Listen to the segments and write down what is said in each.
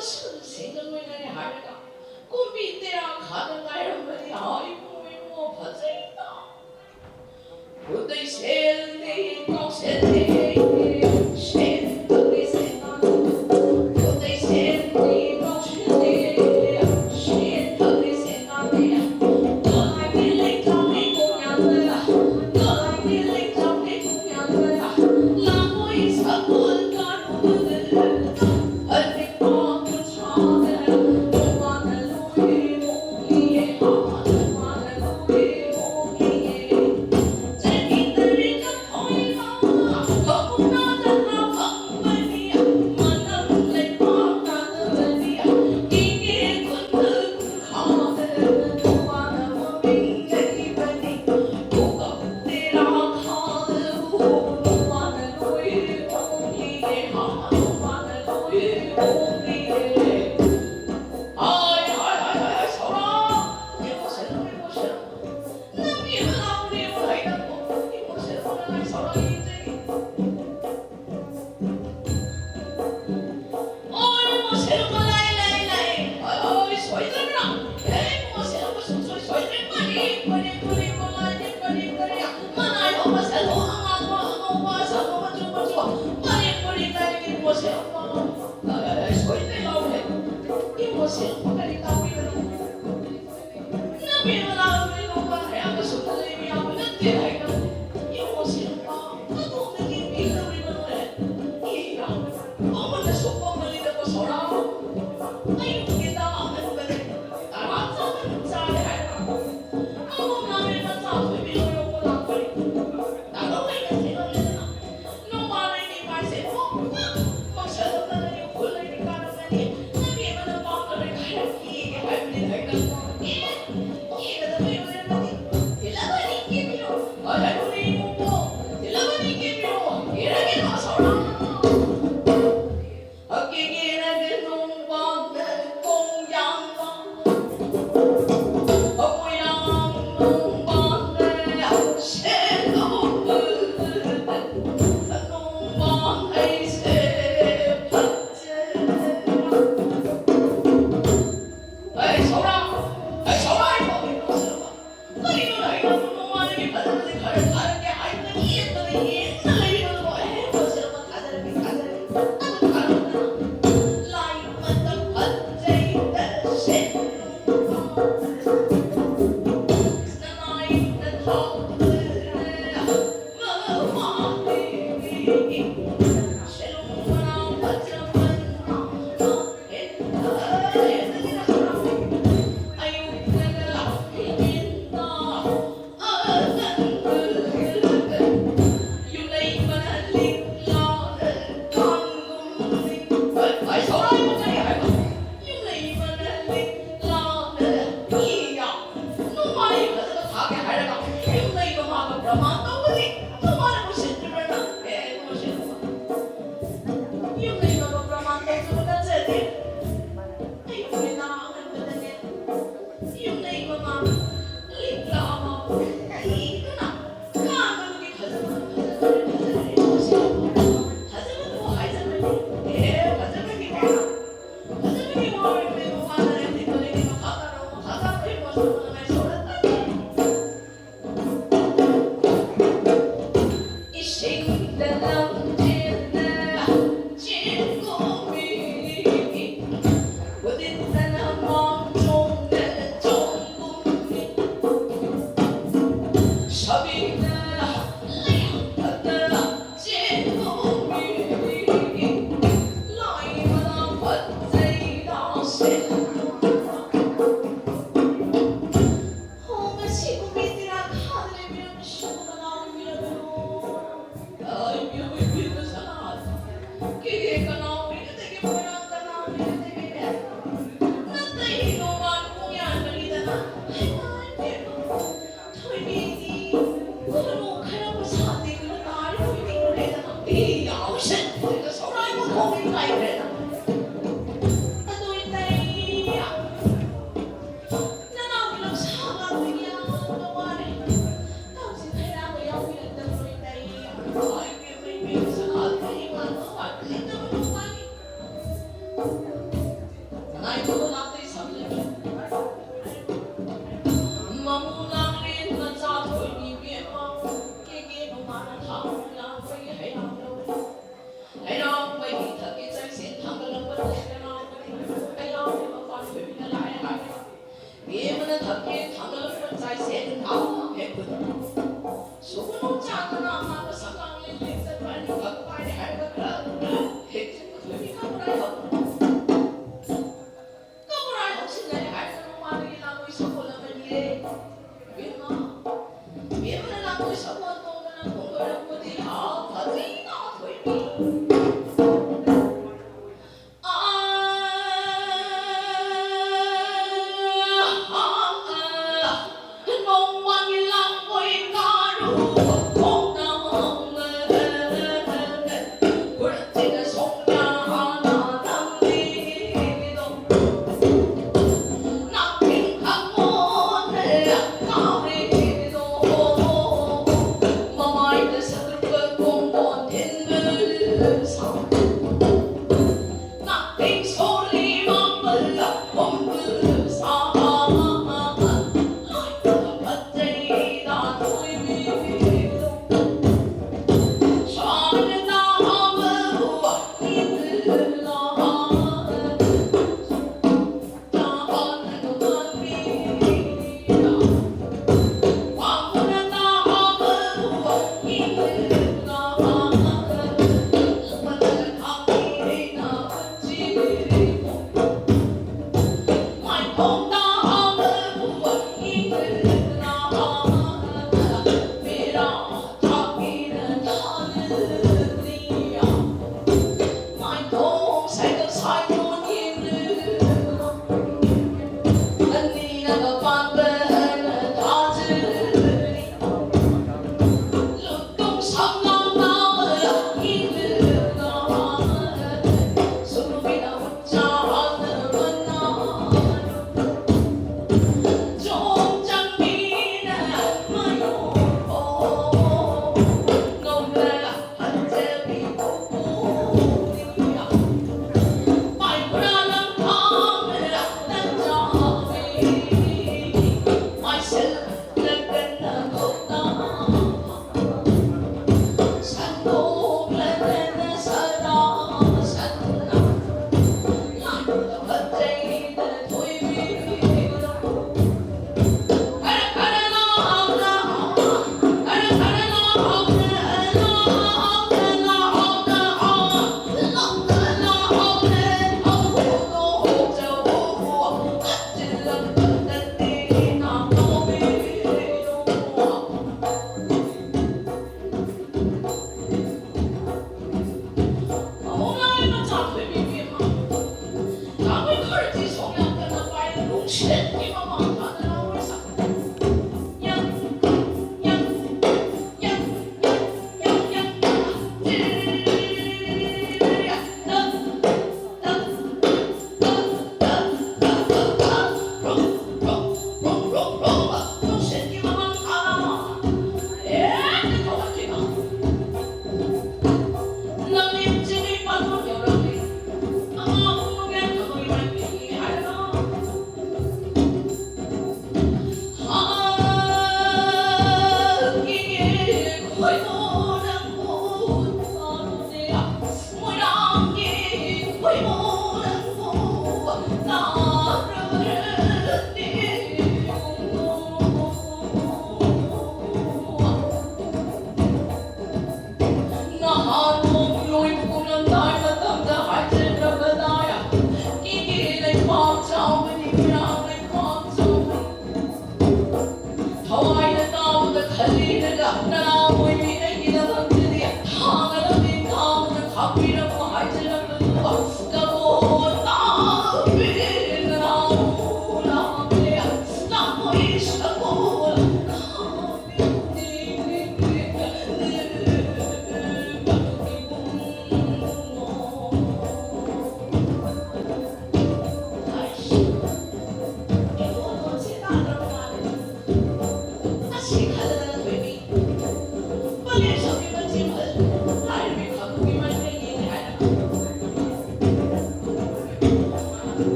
선생님을 하니까 꿈이 때야 가는가 할머니 아이고 이모 버즈이다 그때 셀리 꼭 셀리 셀리 생각 그때 셀리 꼭 셀리 셀리 생각이야 너랑 빌리 정리 공양을 너랑 빌리 정리 공양을 나무 있어 불가루를 얼핏 보면 처음에 동안을 우리 모기에 동안을 우리 모기에 재미들이 좀 보이나 너무나잖아 방문이야 만남을 만나는이야 이게 군득하는 동안을 우리의 입안이 무겁디라 하는 동안을 우리 모기에 동안을 우리 모기에 아이 서라 이모세로 남이는 아무리 못하겠고 이모세로 서라 이제 이모세로 라이라이라이 아이 소이들아 이모세로 무슨 소이들 머리 만나요 마세로 아마 와서 머리 나에게 이모세로 소이들 나오네 이모세로 머리 나오네 남이는 아무리 못하겠고 소이들이 아무는 대하이가 이모세로 나도 없는 게 미소리만 해 이랑 어머니 속범을 이러고 서라 아이고 이게 나 하는 거네 알았어 잘해 할까 아무 남이는 다 소리로 나버리 나도 왜 생각했나 너 말이 말세고 막 서서는 골라니 가라니 남이는 마음을 가야기 할머니 할까 이래도 왜 그러니 일러버리 끼미요 할머니 공부 일러버리 끼미요 이렇게 나서라 어깨기라는 놈 말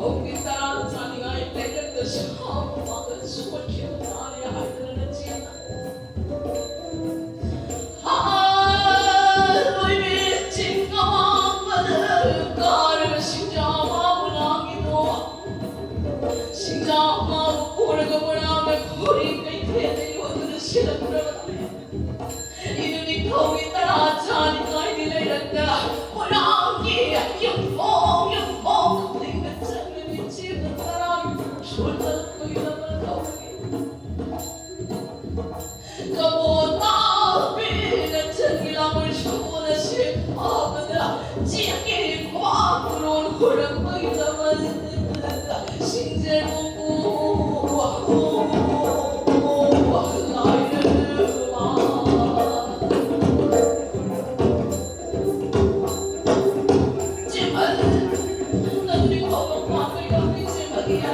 头给따라 자니가 이때는 듯이 막은 숨을 키우는 아니야 하여튼 지나 로이비 진가왕은 가를 신자마무나기도 신자마무 고르고보라며 고리가 이태는 요들은 싫어 부러워네 이눈이 거기 따라 자니가 이들이란다 호랑이 영봉 내가 장면이 지는 사람 졸다 거기다만 거기 그보다 비는 전기람을 주고는 싶어보다 지기 광으로 호랑 거기다만 신제 보고 나이를 봐 지만 너들이 거룩한 걸 여기지 마기야